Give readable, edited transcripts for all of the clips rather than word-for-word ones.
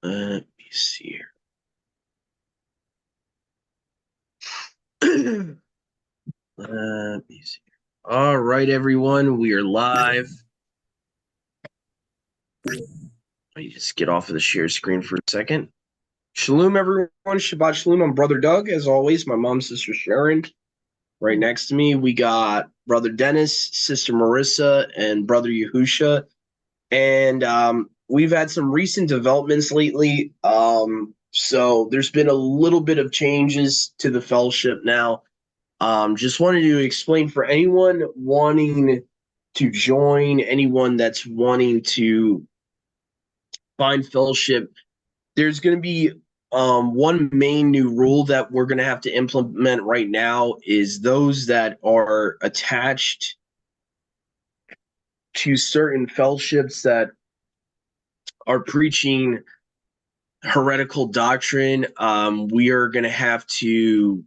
Let me see here. Let me see. All right, everyone, we are live. Let me just get off of the share screen for a second. Shalom, everyone. Shabbat shalom. I'm Brother Doug, as always. My mom, Sister Sharon. Right next to me, we got Brother Dennis, Sister Marissa, and Brother Yahusha. And we've had some recent developments lately. So there's been a little bit of changes to the fellowship now. Just wanted to explain for anyone wanting to join, anyone that's wanting to find fellowship, there's going to be one main new rule that we're going to have to implement right now is those that are attached to certain fellowships that are preaching heretical doctrine. We are going to have to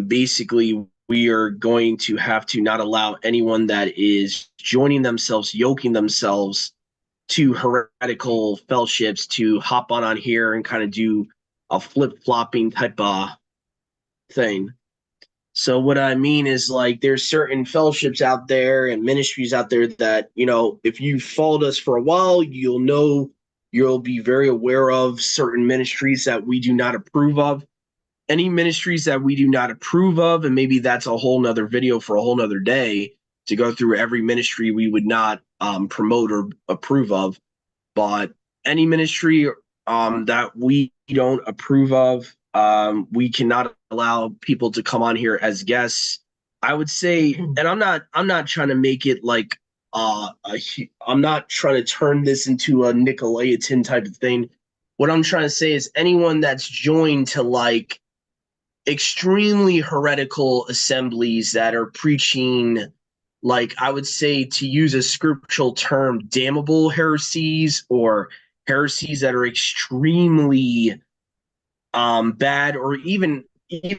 basically we are going to have to not allow anyone that is joining themselves, yoking themselves to heretical fellowships to hop on here and kind of do a flip-flopping type of thing. So what I mean is like there's certain fellowships out there and ministries out there that, if you followed us for a while, you'll be very aware of certain ministries that we do not approve of. Any ministries that we do not approve of, and maybe that's a whole nother video for a whole nother day to go through every ministry we would not promote or approve of. But any ministry that we don't approve of, we cannot allow people to come on here as guests. I would say, and I'm not trying to make it like I'm not trying to turn this into a Nicolaitan type of thing. What I'm trying to say is anyone that's joined to like extremely heretical assemblies that are preaching, like I would say, to use a scriptural term, damnable heresies or heresies that are extremely bad, or even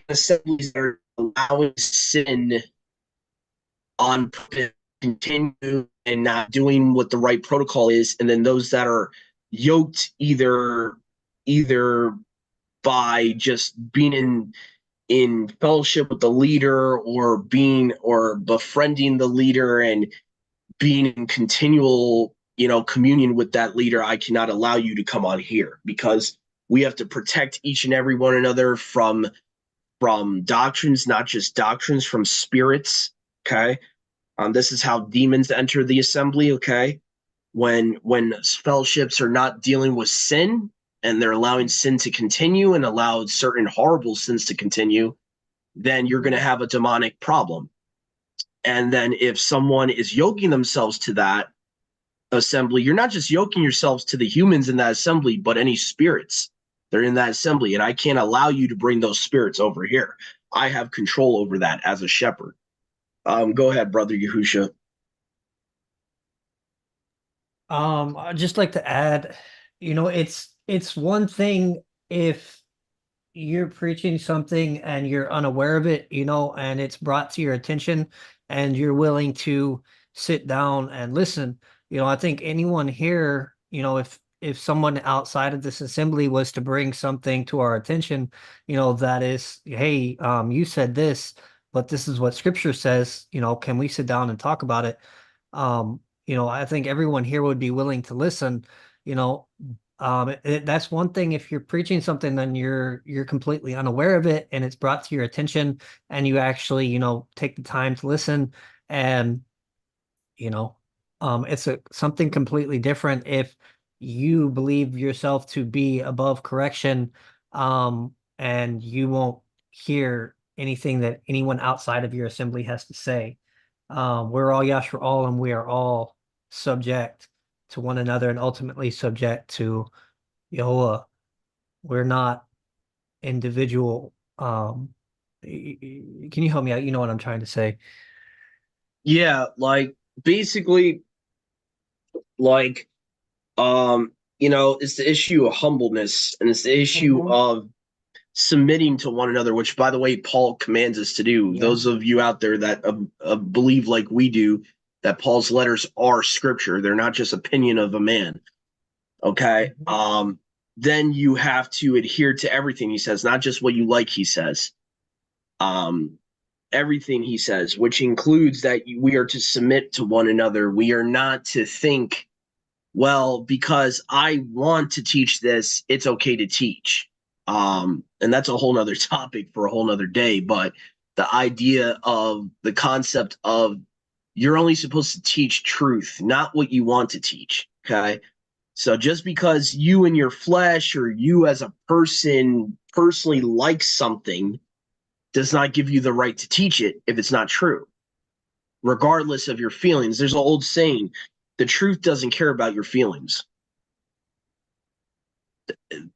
assemblies that are allowing sin on purpose, continue and not doing what the right protocol is, and then those that are yoked either by just being in fellowship with the leader or befriending the leader and being in continual communion with that leader. I cannot allow you to come on here because we have to protect each and every one another from doctrines, not just doctrines, from spirits. Okay. This is how demons enter the assembly. Okay. When fellowships are not dealing with sin and they're allowing sin to continue and allow certain horrible sins to continue, then you're going to have a demonic problem. And then if someone is yoking themselves to that assembly, you're not just yoking yourselves to the humans in that assembly, but any spirits that are in that assembly. And I can't allow you to bring those spirits over here. I have control over that as a shepherd. Go ahead, Brother Yahusha. I'd just like to add, it's one thing if you're preaching something and you're unaware of it, and it's brought to your attention and you're willing to sit down and listen. I think anyone here, if someone outside of this assembly was to bring something to our attention, that is, hey, you said this, but this is what scripture says, can we sit down and talk about it? I think everyone here would be willing to listen, you know, that's one thing. If you're preaching something, then you're completely unaware of it, and it's brought to your attention, and you actually, take the time to listen, and you know, it's something completely different if you believe yourself to be above correction, and you won't hear anything that anyone outside of your assembly has to say. We're all Yashar, and we are all subject to one another and ultimately subject to Yahuwah. We're not individual. Can you help me out? You know what I'm trying to say. Yeah, like basically, like it's the issue of humbleness and it's the issue Mhm. of submitting to one another, which, by the way, Paul commands us to do. Yeah. Those of you out there that believe like we do that Paul's letters are scripture, they're not just opinion of a man. Okay. Mhm. then you have to adhere to everything he says, not just what you like he says. Everything he says, which includes that we are to submit to one another. We are not to think, well, because I want to teach this, it's okay to teach. And that's a whole nother topic for a whole nother day. But the idea of the concept of you're only supposed to teach truth, not what you want to teach. Okay. So just because you in your flesh or you as a person personally like something does not give you the right to teach it if it's not true, regardless of your feelings. There's an old saying, the truth doesn't care about your feelings.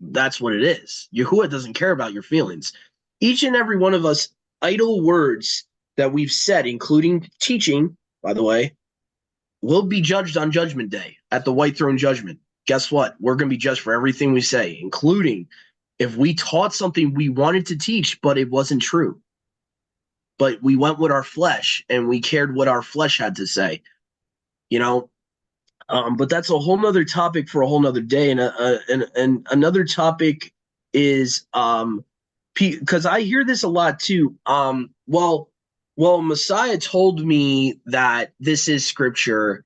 That's what it is. Yahuwah doesn't care about your feelings. Each and every one of us, idle words that we've said, including teaching, by the way, will be judged on Judgment Day at the White Throne Judgment. Guess what? We're going to be judged for everything we say, including if we taught something we wanted to teach, but it wasn't true. But we went with our flesh and we cared what our flesh had to say, you know. But that's a whole nother topic for a whole nother day. And another topic is because I hear this a lot too. Well, Messiah told me that this is scripture,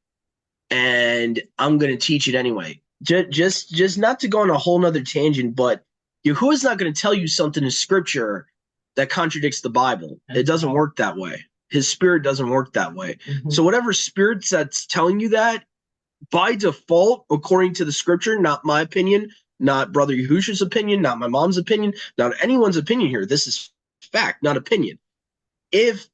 and I'm going to teach it anyway. Just not to go on a whole nother tangent, but Yahuwah's not going to tell you something in scripture that contradicts the Bible. It doesn't work that way. His spirit doesn't work that way. Mm-hmm. So whatever spirit that's telling you that, by default, according to the scripture, not my opinion, not Brother Yahusha's opinion, not my mom's opinion, not anyone's opinion here. This is fact, not opinion. If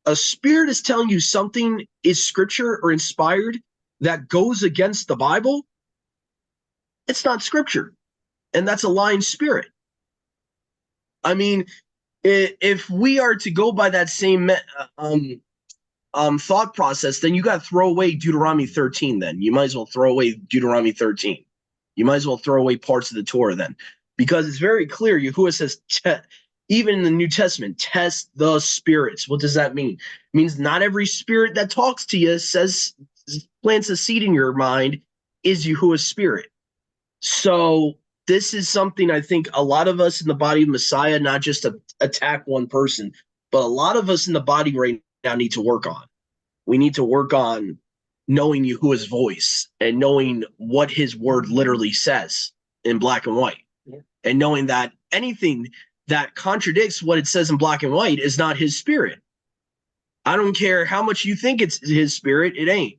a spirit is telling you something is scripture or inspired that goes against the Bible, it's not scripture. And that's a lying spirit. I mean, if we are to go by that same thought process, then you got to throw away Deuteronomy 13. Then you might as well throw away Deuteronomy 13. You might as well throw away parts of the Torah then, because it's very clear. Yahuwah says, even in the New Testament, test the spirits. What does that mean? It means not every spirit that talks to you plants a seed in your mind is Yahuwah's spirit. So this is something I think a lot of us in the body of Messiah, not just to attack one person, but a lot of us in the body right now need to work on. We need to work on knowing Yahuwah's voice and knowing what his word literally says in black and white. Yeah. And knowing that anything that contradicts what it says in black and white is not his spirit. I don't care how much you think it's his spirit, it ain't.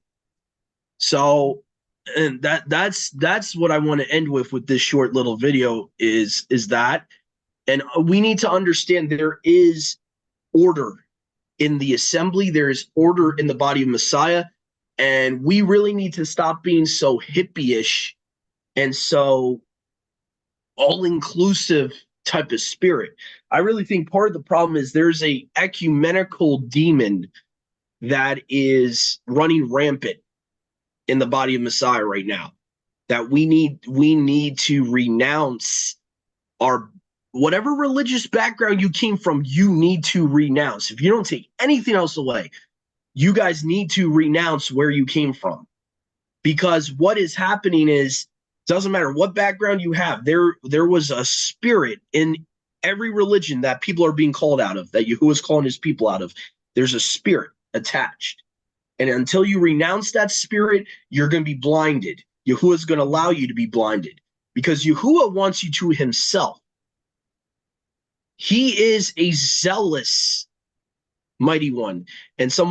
So, and that's what I want to end with this short little video is that. And we need to understand there is order in the assembly. There is order in the body of Messiah. And we really need to stop being so hippie-ish and so all-inclusive type of spirit. I really think part of the problem is there's a ecumenical demon that is running rampant in the body of Messiah right now, that we need to renounce our whatever religious background you came from. You need to renounce. If you don't take anything else away, you guys need to renounce where you came from, because what is happening is, doesn't matter what background you have, there was a spirit in every religion that people are being called out of, that Yahuwah is calling his people out of. There's a spirit attached. And until you renounce that spirit, you're going to be blinded. Yahuwah is going to allow you to be blinded, because Yahuwah wants you to himself. He is a zealous mighty one. And some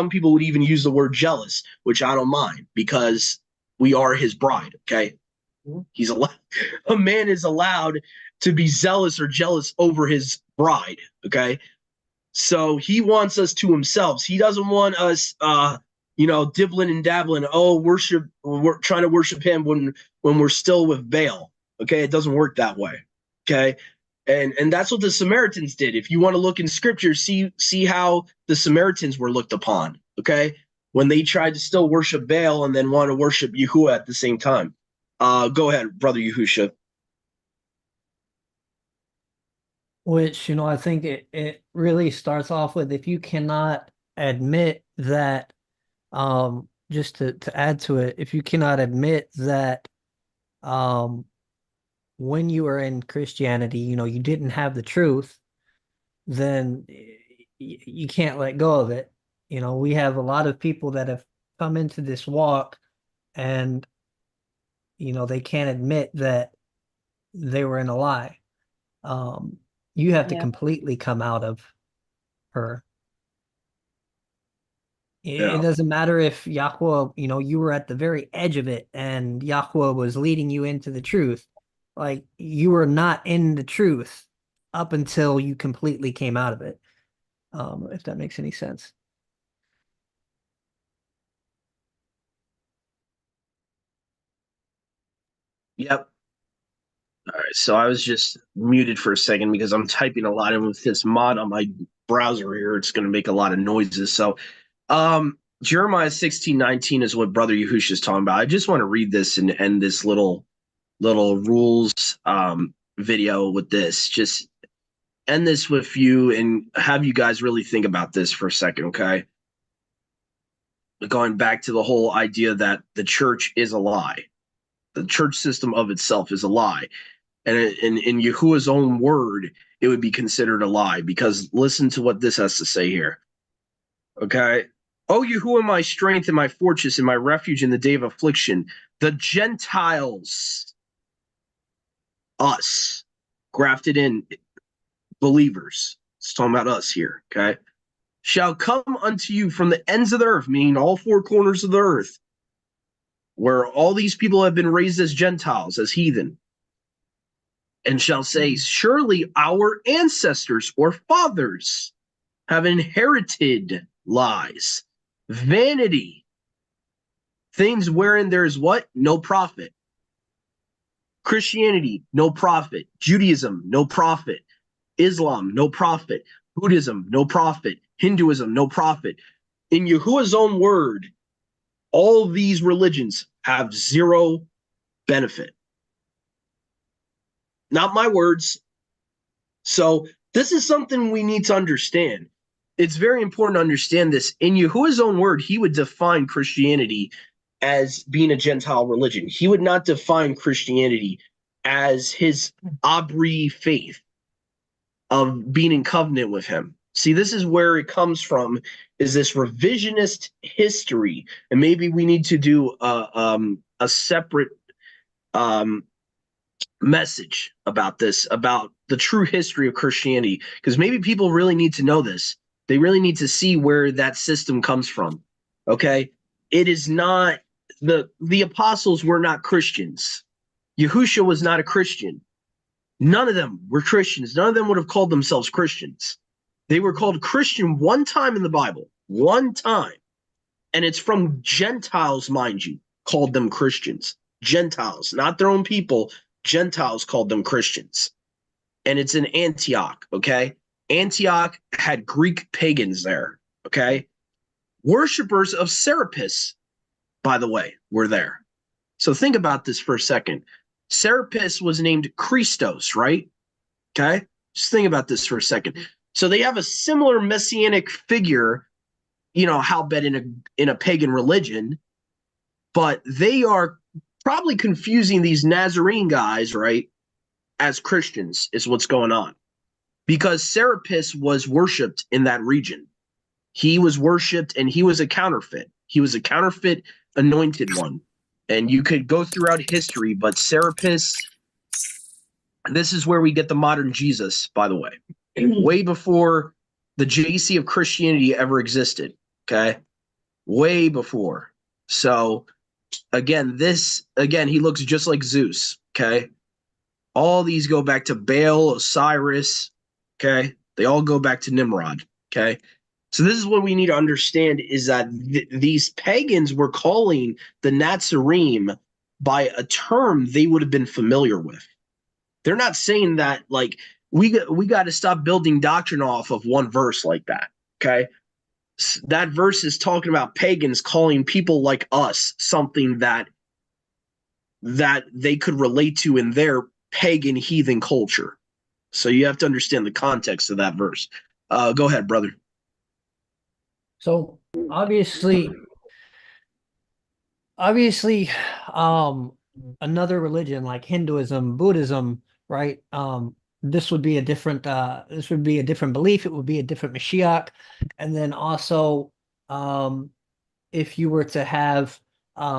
people would even use the word jealous, which I don't mind, because we are his bride. Okay. He's allowed, a man is allowed to be zealous or jealous over his bride. Okay. So he wants us to himself. He doesn't want us, dibbling and dabbling. Oh, we're trying to worship him when we're still with Baal. Okay. It doesn't work that way. Okay. And that's what the Samaritans did. If you want to look in scripture, see how the Samaritans were looked upon, okay? When they tried to still worship Baal and then want to worship Yahuwah at the same time. Go ahead, Brother Yahusha. Which, I think it really starts off with, if you cannot admit that, just to add to it, if you cannot admit that when you were in Christianity, you didn't have the truth, then you can't let go of it. We have a lot of people that have come into this walk and, they can't admit that they were in a lie. Um, you have to Yeah. completely come out of her. It Yeah. doesn't matter if Yahweh, you were at the very edge of it and Yahweh was leading you into the truth. Like you were not in the truth up until you completely came out of it. If that makes any sense. Yep. All right. So I was just muted for a second because I'm typing a lot, and with this mod on my browser here, it's going to make a lot of noises. So, Jeremiah 16:19 is what Brother Yahushua is talking about. I just want to read this and end this little rules video with this. Just end this with you and have you guys really think about this for a second, okay? Going back to the whole idea that the church is a lie. The church system of itself is a lie. And in Yahuwah's own word, it would be considered a lie, because listen to what this has to say here. Okay. Oh, Yahuwah, my strength and my fortress and my refuge in the day of affliction, the Gentiles, us, grafted in believers, it's talking about us here, okay, shall come unto you from the ends of the earth, meaning all four corners of the earth, where all these people have been raised as Gentiles, as heathen, and shall say, surely our ancestors or fathers have inherited lies, vanity, things wherein there is what? No profit. Christianity, no profit. Judaism, no profit. Islam, no profit. Buddhism, no profit. Hinduism, no profit. In Yahuwah's own word, all these religions have zero benefit. Not my words. So this is something we need to understand. It's very important to understand this. In Yahuwah's own word, he would define Christianity as being a Gentile religion. He would not define Christianity as his Abri faith of being in covenant with him. See, this is where it comes from, is this revisionist history. And maybe we need to do a separate message about this, about the true history of Christianity, because maybe people really need to know this. They really need to see where that system comes from. Okay? It is not the apostles were not Christians. Yahushua was not a Christian. None of them were Christians. None of them would have called themselves Christians. They were called Christian one time in the Bible, one time. And it's from Gentiles, mind you, called them Christians. Gentiles, not their own people. Gentiles called them Christians. And it's in Antioch, okay? Antioch had Greek pagans there, okay? Worshippers of Serapis, by the way, were there. So think about this for a second. Serapis was named Christos, right? Okay? Just think about this for a second. So they have a similar messianic figure, howbeit in a pagan religion, but they are probably confusing these Nazarene guys, right, as Christians is what's going on. Because Serapis was worshipped in that region. He was worshipped and he was a counterfeit. He was a counterfeit anointed one. And you could go throughout history, but Serapis, this is where we get the modern Jesus, by the way. Way before the JC of Christianity ever existed, okay? Way before. So, again, he looks just like Zeus, okay? All these go back to Baal, Osiris, okay? They all go back to Nimrod, okay? So this is what we need to understand, is that these pagans were calling the Nazarene by a term they would have been familiar with. They're not saying that, like, we got to stop building doctrine off of one verse like that, okay? That verse is talking about pagans calling people like us something that they could relate to in their pagan heathen culture. So you have to understand the context of that verse. Go ahead, brother. So obviously, another religion like Hinduism, Buddhism, right? This would be a different belief. It would be a different Mashiach. And then also, um, if you were to have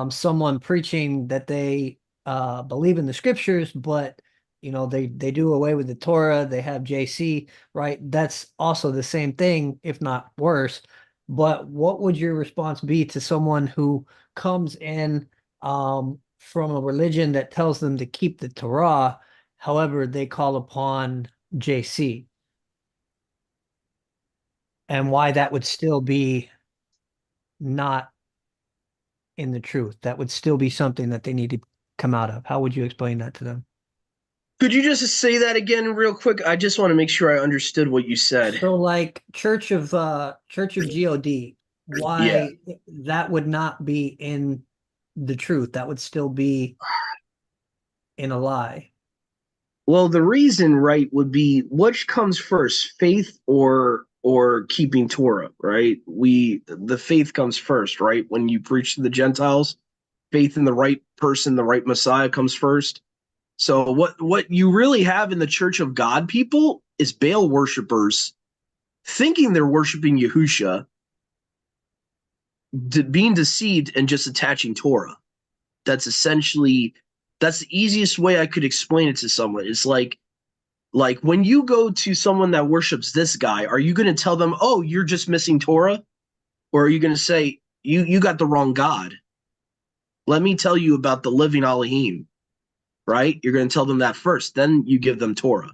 someone preaching that they believe in the scriptures, but they do away with the Torah, they have JC, right? That's also the same thing, if not worse. But what would your response be to someone who comes in from a religion that tells them to keep the Torah, however, they call upon JC, and why that would still be not in the truth? That would still be something that they need to come out of. How would you explain that to them? Could you just say that again real quick? I just want to make sure I understood what you said. So like Church of God, Yeah. why that would not be in the truth? That would still be in a lie. Well, the reason, right, would be which comes first, faith or keeping Torah, right? The faith comes first, right? When you preach to the Gentiles, faith in the right person, the right Messiah comes first. So what you really have in the Church of God people is Baal worshipers thinking they're worshiping Yahusha, being deceived and just attaching Torah. That's essentially that's the easiest way I could explain it to someone. It's like when you go to someone that worships this guy, are you going to tell them, "Oh, you're just missing Torah?" Or are you going to say, "You got the wrong God. Let me tell you about the living Elohim," right? You're going to tell them that first, then you give them Torah.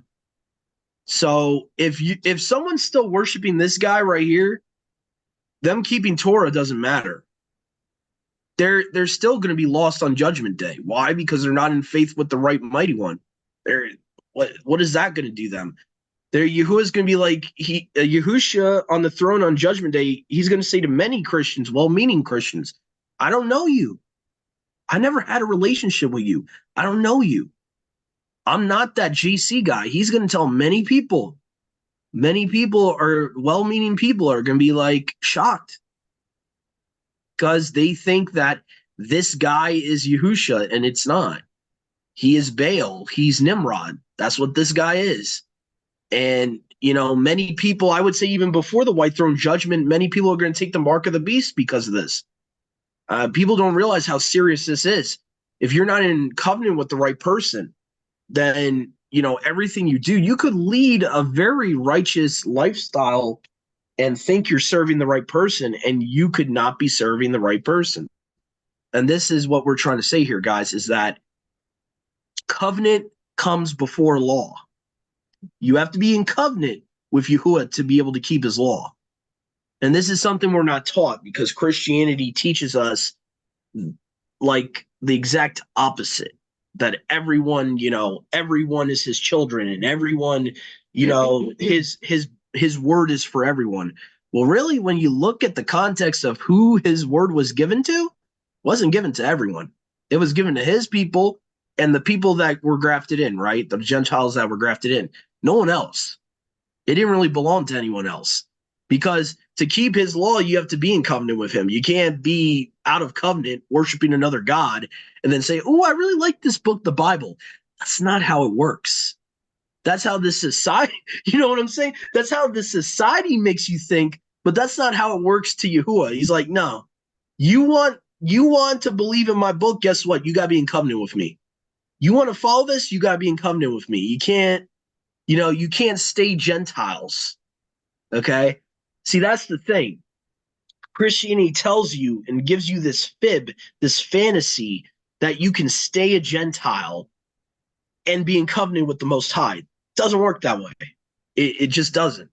So if someone's still worshiping this guy right here, them keeping Torah doesn't matter. They're still going to be lost on Judgment Day. Why? Because they're not in faith with the right Mighty One. They're what is that going to do them? Yahuwah's going to be like Yahusha on the throne on Judgment Day. He's going to say to many Christians, well-meaning Christians, "I don't know you. I never had a relationship with you. I don't know you. I'm not that GC guy." He's going to tell many people. Many people are well-meaning people are going to be like shocked because they think that this guy is Yahusha, and it's not. He is Baal. He's Nimrod. That's what this guy is. And, many people, I would say even before the White Throne Judgment, many people are going to take the mark of the beast because of this. People don't realize how serious this is. If you're not in covenant with the right person, then, everything you do, you could lead a very righteous lifestyle and think you're serving the right person, and you could not be serving the right person. And this is what we're trying to say here, guys, is that covenant comes before law. You have to be in covenant with Yahuwah to be able to keep his law. And this is something we're not taught because Christianity teaches us like the exact opposite, that everyone is his children, and everyone, his word is for everyone. Well, really, when you look at the context of who his word was given to, it wasn't given to everyone. It was given to his people and the people that were grafted in, right? The Gentiles that were grafted in. No one else. It didn't really belong to anyone else. Because to keep his law, you have to be in covenant with him. You can't be out of covenant, worshiping another God, and then say, "Oh, I really like this book, the Bible." That's not how it works. That's how this society, you know what I'm saying? That's how this society makes you think, but that's not how it works to Yahuwah. He's like, "No, you want to believe in my book, guess what? You gotta be in covenant with me. You want to follow this, you gotta be in covenant with me. You can't stay Gentiles." Okay? See, that's the thing. Christianity tells you and gives you this fib, this fantasy that you can stay a Gentile and be in covenant with the Most High. It doesn't work that way. It just doesn't.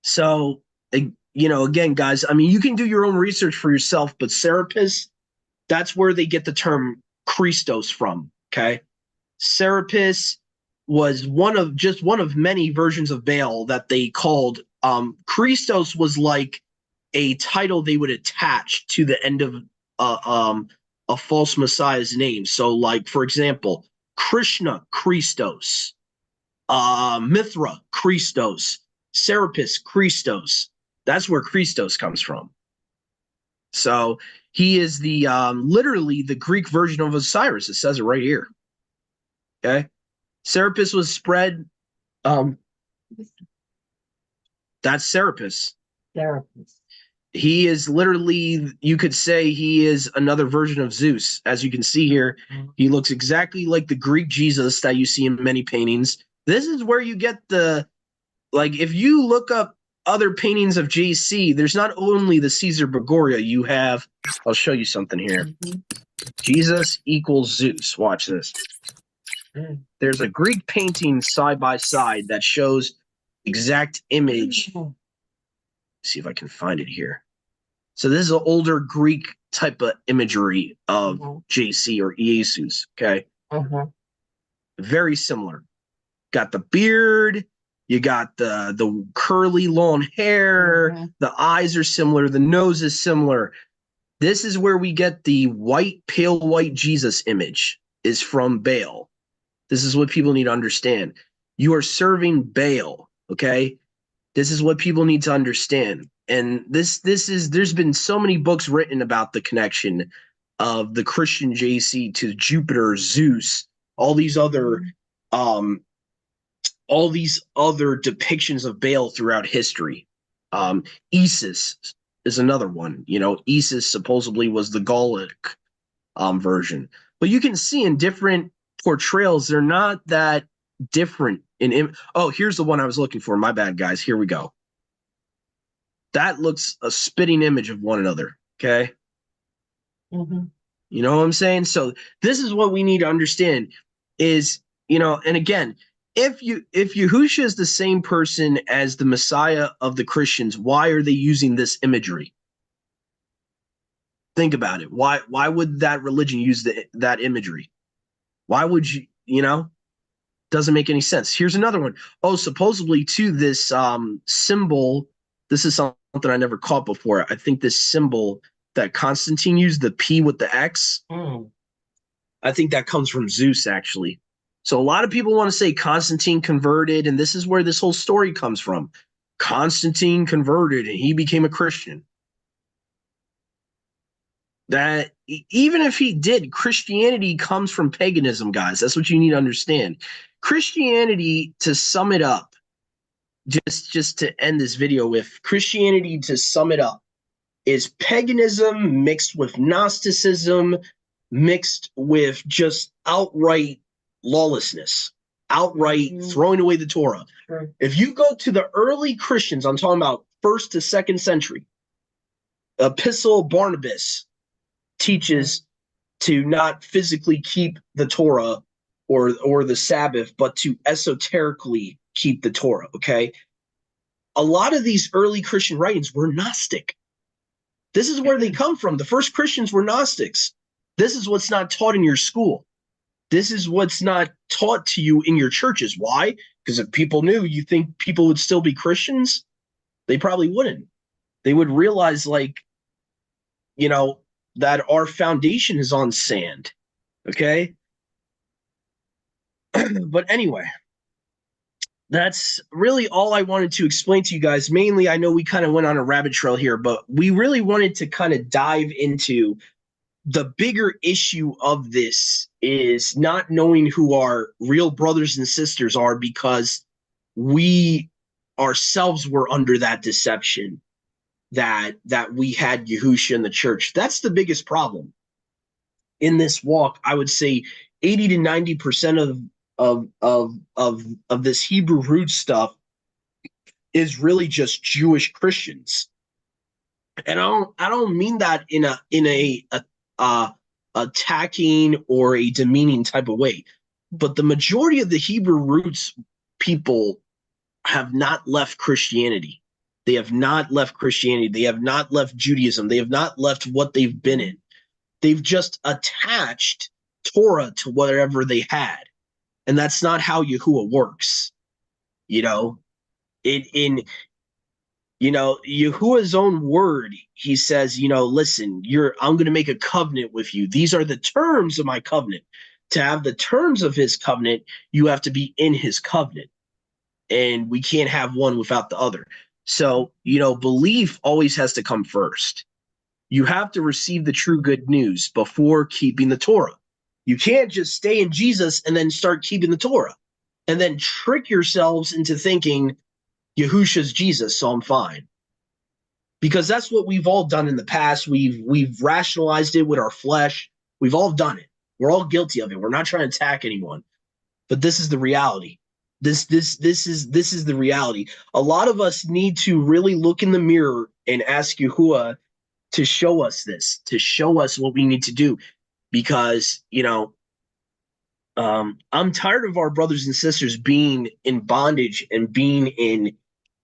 So, again, guys, I mean, you can do your own research for yourself, but Serapis, that's where they get the term Christos from, okay? Serapis was one of many versions of Baal that they called. Christos was like a title they would attach to the end of a false messiah's name. So, like, for example, Krishna Christos, Mithra Christos, Serapis Christos. That's where Christos comes from. So he is the literally the Greek version of Osiris. It says it right here. Okay. Serapis was spread. Um, that's Serapis. Therapist. He is literally, you could say he is another version of Zeus. As you can see here, he looks exactly like the Greek Jesus that you see in many paintings. This is where you get the, like, if you look up other paintings of JC, there's not only the Caesar Borgia, you have, I'll show you something here. Jesus equals Zeus. Watch this. There's a Greek painting side by side that shows exact image. See if I can find it here. So this is an older Greek type of imagery of JC or Jesus. Okay. Very similar. Got the beard, you got the curly long hair, the eyes are similar, the nose is similar. This is where we get the white, pale white Jesus image, is from Baal. This is what people need to understand. You are serving Baal, okay? This is what people need to understand. And this is, there's been so many books written about the connection of the Christian JC to Jupiter, Zeus, all these other depictions of Baal throughout history. Isis is another one. You know, Isis supposedly was the Gallic version. But you can see in different portrayals, they're not that different. Oh, here's the one I was looking for. My bad, guys. Here we go. That looks a spitting image of one another. Okay. You know what I'm saying? So this is what we need to understand is, you know, and again, if Yahusha is the same person as the Messiah of the Christians, why are they using this imagery? Think about it. Why would that religion use that imagery? Why would you, you know? Doesn't make any sense. Here's another one. Oh, supposedly too, this symbol, this is something I never caught before. I think this symbol that Constantine used, the P with the X, I think that comes from Zeus, actually. So a lot of people want to say Constantine converted, and this is where this whole story comes from. Constantine converted, and he became a Christian. That even if he did, Christianity comes from paganism, guys. That's what you need to understand. Christianity, to sum it up, just to end this video with, Christianity, to sum it up, is paganism mixed with Gnosticism, mixed with just outright lawlessness, outright throwing away the Torah. If you go to the early Christians, I'm talking about 1st to 2nd century, Epistle Barnabas teaches to not physically keep the Torah or the Sabbath, but to esoterically keep the Torah, okay? A lot of these early Christian writings were Gnostic. This is where they come from. The first Christians were Gnostics. This is what's not taught in your school. This is what's not taught to you in your churches. Why? Because if people knew, you think people would still be Christians? They probably wouldn't. They would realize, like, you know, that our foundation is on sand, okay? But anyway, that's really all I wanted to explain to you guys. Mainly, I know we kind of went on a rabbit trail here, but we really wanted to kind of dive into the bigger issue of this is not knowing who our real brothers and sisters are, because we ourselves were under that deception that we had Yahusha in the church. That's the biggest problem in this walk. I would say 80 to 90% of this Hebrew root stuff is really just Jewish Christians. And I don't mean that in a attacking or a demeaning type of way, but the majority of the Hebrew roots people have not left Christianity. They have not left Christianity. They have not left Judaism. They have not left what they've been in. They've just attached Torah to whatever they had. And that's not how Yahuwah works. You know, in Yahuwah's own word, he says, you know, listen, I'm going to make a covenant with you. These are the terms of my covenant. To have the terms of his covenant, you have to be in his covenant. And we can't have one without the other. So, you know, belief always has to come first. You have to receive the true good news before keeping the Torah. You can't just stay in Jesus and then start keeping the Torah and then trick yourselves into thinking Yahusha's Jesus, so I'm fine. Because that's what we've all done in the past. We've rationalized it with our flesh. We've all done it. We're all guilty of it. We're not trying to attack anyone, but this is the reality. This is the reality. A lot of us need to really look in the mirror and ask Yahuwah to show us this, to show us what we need to do, because I'm tired of our brothers and sisters being in bondage and being in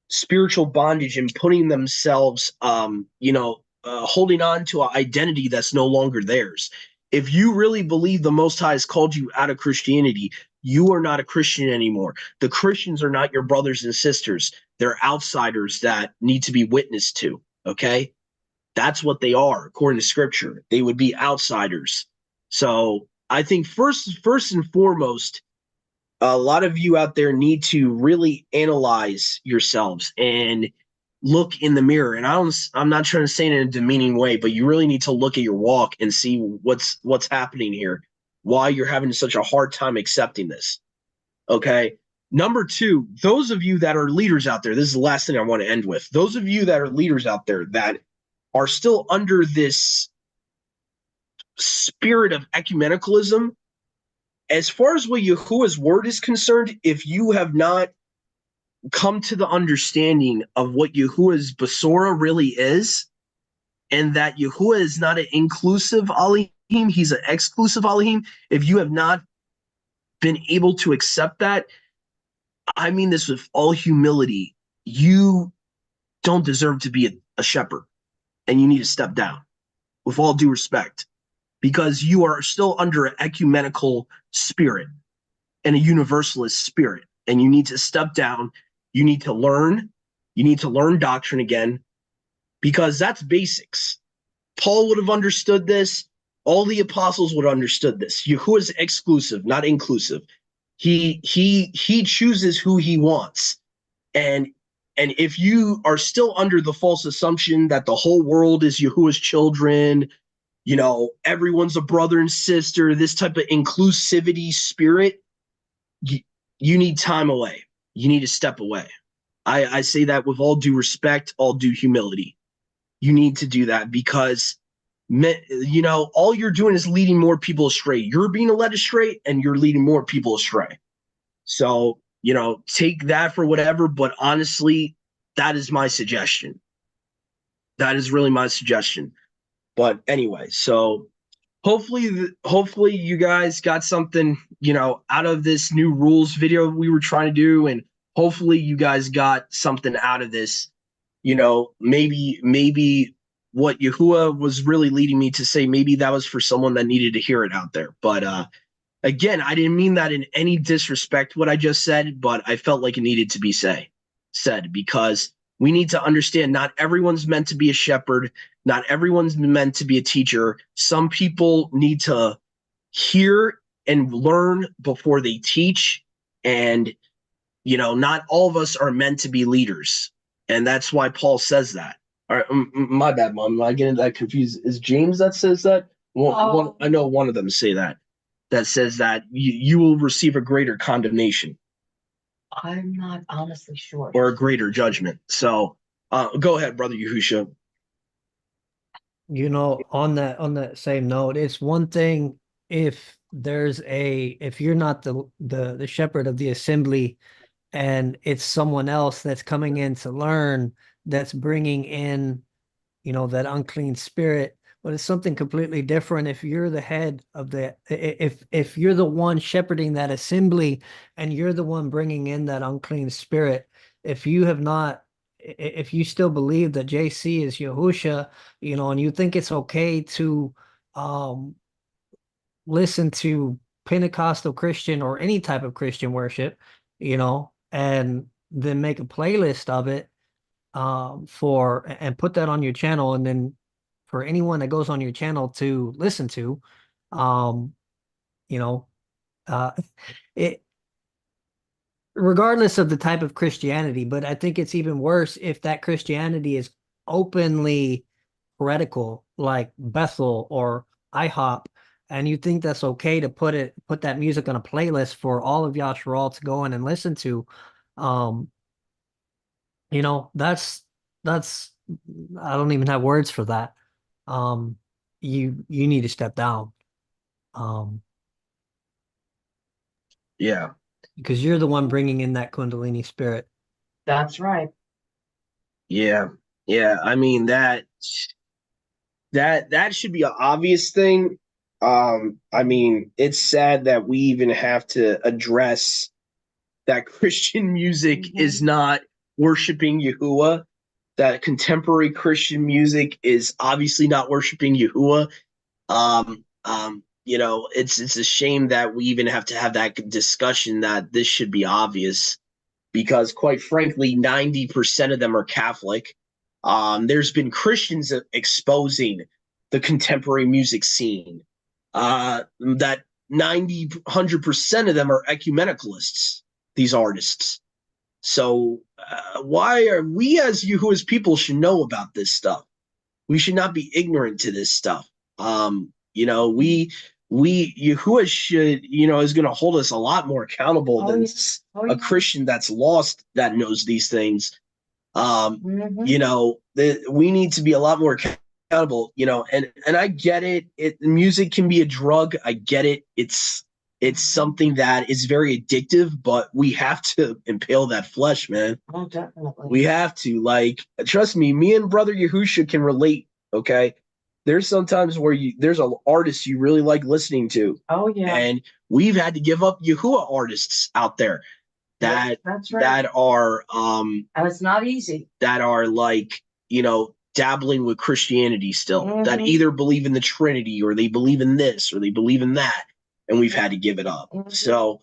spiritual bondage and putting themselves, holding on to an identity that's no longer theirs. If you really believe the Most High has called you out of Christianity, you are not a Christian anymore. The Christians are not your brothers and sisters. They're outsiders that need to be witnessed to, okay? That's what they are, according to Scripture. They would be outsiders. So I think first and foremost, a lot of you out there need to really analyze yourselves and look in the mirror. And I'm not trying to say it in a demeaning way, but you really need to look at your walk and see what's happening here, why you're having such a hard time accepting this. Okay. Number two, those of you that are leaders out there, this is the last thing I want to end with. Those of you that are leaders out there that are still under this spirit of ecumenicalism, as far as what Yahuwah's word is concerned, if you have not come to the understanding of what Yahuwah's Basora really is, and that Yahuwah is not an inclusive Elohim, he's an exclusive Elohim, if you have not been able to accept that, I mean this with all humility, you don't deserve to be a shepherd, and you need to step down, with all due respect, because you are still under an ecumenical spirit and a universalist spirit, and you need to step down. You need to learn. You need to learn doctrine again, because that's basics. Paul would have understood this. All the apostles would have understood this. Yahuwah is exclusive, not inclusive. He chooses who he wants, and if you are still under the false assumption that the whole world is Yahuwah's children, everyone's a brother and sister, this type of inclusivity spirit, you need time away. You need to step away. I say that with all due respect, all due humility. You need to do that, because all you're doing is leading more people astray. You're being led astray, and you're leading more people astray. So, take that for whatever, but honestly, that is my suggestion. That is really my suggestion. But anyway, so hopefully you guys got something, out of this new rules video we were trying to do, and hopefully you guys got something out of this. Maybe what Yahuwah was really leading me to say, maybe that was for someone that needed to hear it out there. But again, I didn't mean that in any disrespect what I just said, but I felt like it needed to be said, because we need to understand not everyone's meant to be a shepherd. Not everyone's meant to be a teacher. Some people need to hear and learn before they teach. And, not all of us are meant to be leaders. And that's why Paul says that. All right, my bad, Mom. I get that confused. Is James that says that? I know one of them say that says that you will receive a greater condemnation. I'm not honestly sure. Or a greater judgment. So go ahead, Brother Yahusha. On that same note, it's one thing if you're not the shepherd of the assembly, and it's someone else that's coming in to learn, that's bringing in, that unclean spirit. But it's something completely different if you're the head of if you're the one shepherding that assembly, and you're the one bringing in that unclean spirit. If you still believe that JC is Yahusha, and you think it's okay to listen to Pentecostal Christian or any type of Christian worship, and then make a playlist of it and put that on your channel, and then for anyone that goes on your channel to listen to, it regardless of the type of Christianity, but I think it's even worse if that Christianity is openly heretical like Bethel or IHOP, and you think that's okay to put that music on a playlist for all of Yasharal to go in and listen to, um, you know, that's I don't even have words for that. Um, you need to step down. Um, Yeah. because you're the one bringing in that Kundalini spirit. That's right. Yeah. Yeah. I mean that should be an obvious thing. I mean, it's sad that we even have to address that Christian music is not worshiping Yahuwah, that contemporary Christian music is obviously not worshiping Yahuwah. You know, it's a shame that we even have to have that discussion, that this should be obvious, because quite frankly, 90% of them are Catholic. There's been Christians exposing the contemporary music scene. That 100% of them are ecumenicalists, these artists. So why are we, as Yahuwah's people, should know about this stuff? We should not be ignorant to this stuff. You know, we Yahuwah should, you know, is going to hold us a lot more accountable than a Christian that's lost that knows these things. You know, we need to be a lot more accountable, you know, and I get it. Music can be a drug. I get it. It's something that is very addictive, but we have to impale that flesh, man. Oh, definitely. We have to, like, trust me and Brother Yahusha can relate. Okay, there's sometimes where there's an artist you really like listening to. Oh yeah. And we've had to give up Yahuwah artists out there that that's right. that are and it's not easy. That are, like, you know, dabbling with Christianity still, that either believe in the Trinity, or they believe in this, or they believe in that, and we've had to give it up. So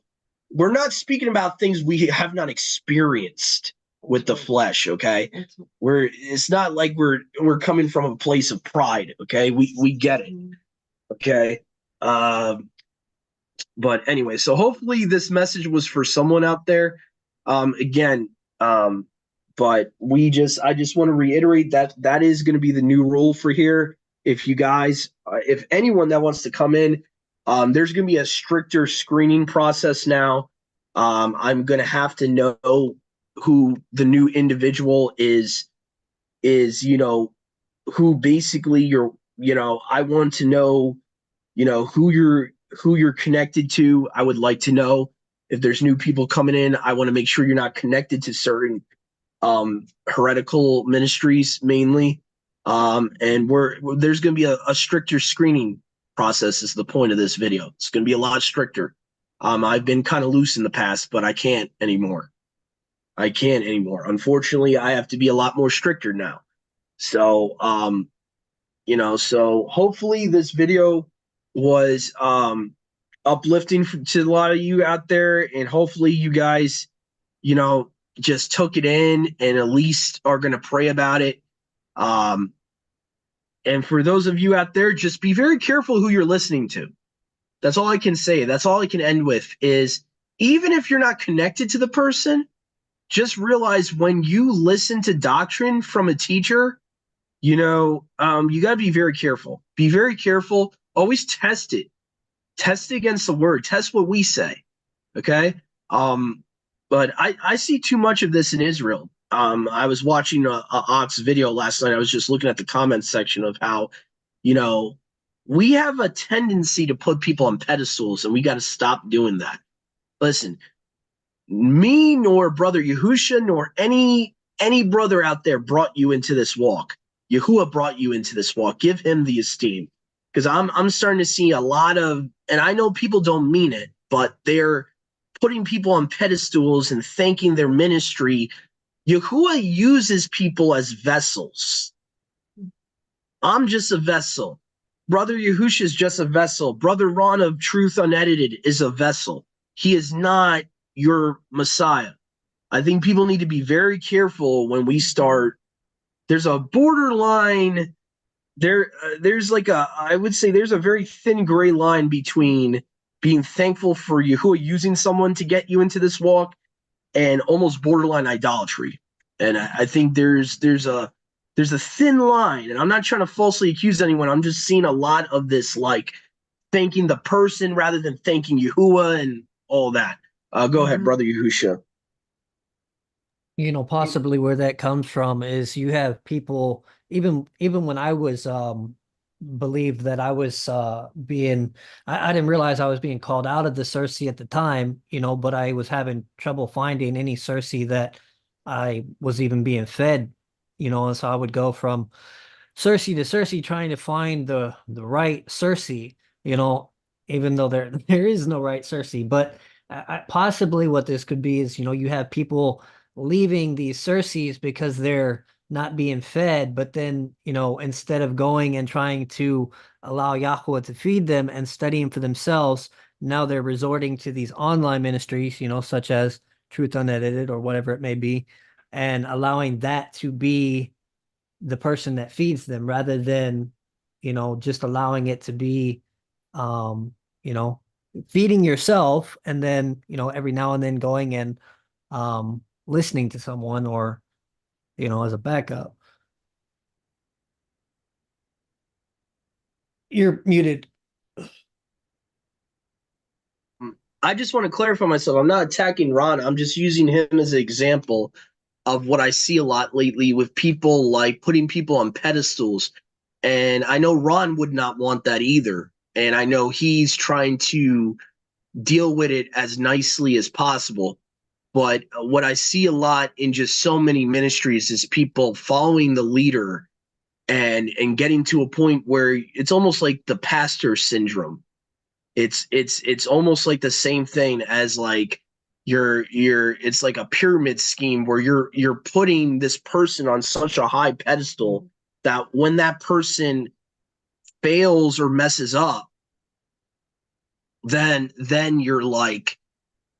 we're not speaking about things we have not experienced with the flesh, okay? It's not like we're coming from a place of pride, okay? We get it, okay? But anyway, so hopefully this message was for someone out there. Again, but I just want to reiterate that that is going to be the new rule for here. If you guys, if anyone that wants to come in, there's going to be a stricter screening process now. I'm going to have to know who the new individual is, you know, who basically I want to know, you know, who you're connected to. I would like to know if there's new people coming in. I want to make sure you're not connected to certain heretical ministries mainly. And there's going to be a stricter screening process is the point of this video. It's going to be a lot stricter. I've been kind of loose in the past, but I can't anymore. Unfortunately, I have to be a lot more stricter now. So, you know, so hopefully this video was uplifting to a lot of you out there, and hopefully you guys, you know, just took it in and at least are going to pray about it. And for those of you out there, just be very careful who you're listening to. That's all I can say. That's all I can end with is, even if you're not connected to the person, just realize when you listen to doctrine from a teacher, you know, you got to be very careful. Be very careful. Always test it. Test it against the word. Test what we say. Okay? But I see too much of this in Israel. I was watching a Ox video last night. I was just looking at the comments section of how, you know, we have a tendency to put people on pedestals, and we got to stop doing that. Listen, me nor Brother Yahusha nor any brother out there brought you into this walk. Yahuwah brought you into this walk. Give him the esteem, because I'm starting to see a lot of, and I know people don't mean it, but they're putting people on pedestals and thanking their ministry. Yahuwah uses people as vessels. I'm just a vessel. Brother Yahusha is just a vessel. Brother Ron of Truth Unedited is a vessel. He is not your Messiah. I think people need to be very careful when we start. There's a borderline. There's like I would say there's a very thin gray line between being thankful for Yahuwah using someone to get you into this walk and almost borderline idolatry. And I think there's a there's a thin line, and I'm not trying to falsely accuse anyone. I'm just seeing a lot of this, like thanking the person rather than thanking Yahuwah and all that. Go ahead, Mhm. brother Yahusha. Possibly where that comes from is you have people, even when I was believed that I was being I didn't realize I was being called out of the Cersei at the time, but I was having trouble finding any Cersei that I was even being fed, and so I would go from Cersei to Cersei trying to find the right Cersei, even though there there is no right Cersei. But possibly what this could be is, you have people leaving these Cerseis because they're not being fed, but then, instead of going and trying to allow Yahweh to feed them and studying for themselves, now they're resorting to these online ministries, such as Truth Unedited or whatever it may be, and allowing that to be the person that feeds them rather than, just allowing it to be, um, you know, feeding yourself and then, every now and then going and listening to someone or, as a backup. You're muted. I just want to clarify myself. I'm not attacking Ron. I'm just using him as an example of what I see a lot lately with people like putting people on pedestals. And I know Ron would not want that either. And I know he's trying to deal with it as nicely as possible. But what I see a lot in just so many ministries is people following the leader and getting to a point where it's almost like the pastor syndrome. It's almost like the same thing as like you're it's like a pyramid scheme where you're putting this person on such a high pedestal that when that person fails or messes up, then you're like,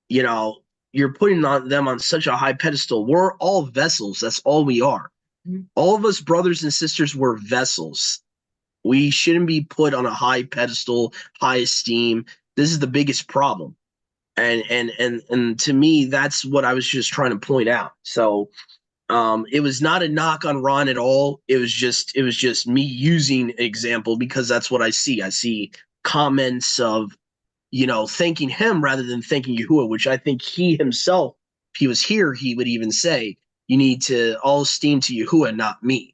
you know, you're putting them on such a high pedestal. We're all vessels. That's all we are. Mhm. All of us brothers and sisters were vessels. We shouldn't be put on a high pedestal, high esteem. This is the biggest problem. And to me, that's what I was just trying to point out. So it was not a knock on Ron at all. It was just me using example because that's what I see. I see comments of, thanking him rather than thanking Yahuwah, which I think he himself, if he was here, he would even say, you need to all esteem to Yahuwah, not me.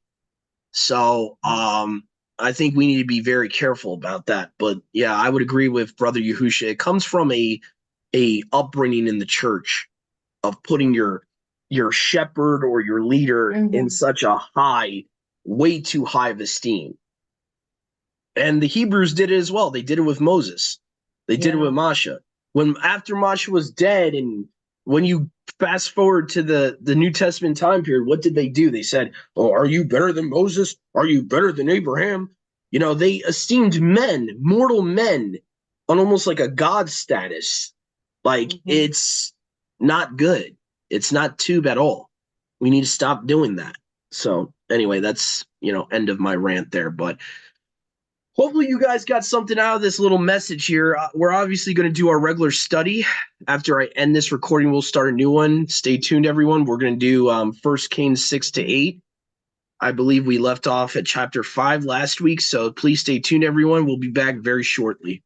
So I think we need to be very careful about that. But yeah, I would agree with Brother Yahusha. It comes from a upbringing in the church of putting your shepherd or your leader in such a high, way too high of esteem. And the Hebrews did it as well. They did it with Moses. They did it Yeah. with Masha. When after Masha was dead, and when you fast forward to the New Testament time period, what did they do? They said, "Oh, are you better than Moses? Are you better than Abraham?" They esteemed men, mortal men, on almost like a god status. Like it's not good. It's not tube at all. We need to stop doing that. So anyway, that's end of my rant there. But hopefully you guys got something out of this little message here. We're obviously going to do our regular study. After I end this recording, we'll start a new one. Stay tuned, everyone. We're going to do 1 Kings 6 to 8. I believe we left off at chapter 5 last week, so please stay tuned, everyone. We'll be back very shortly.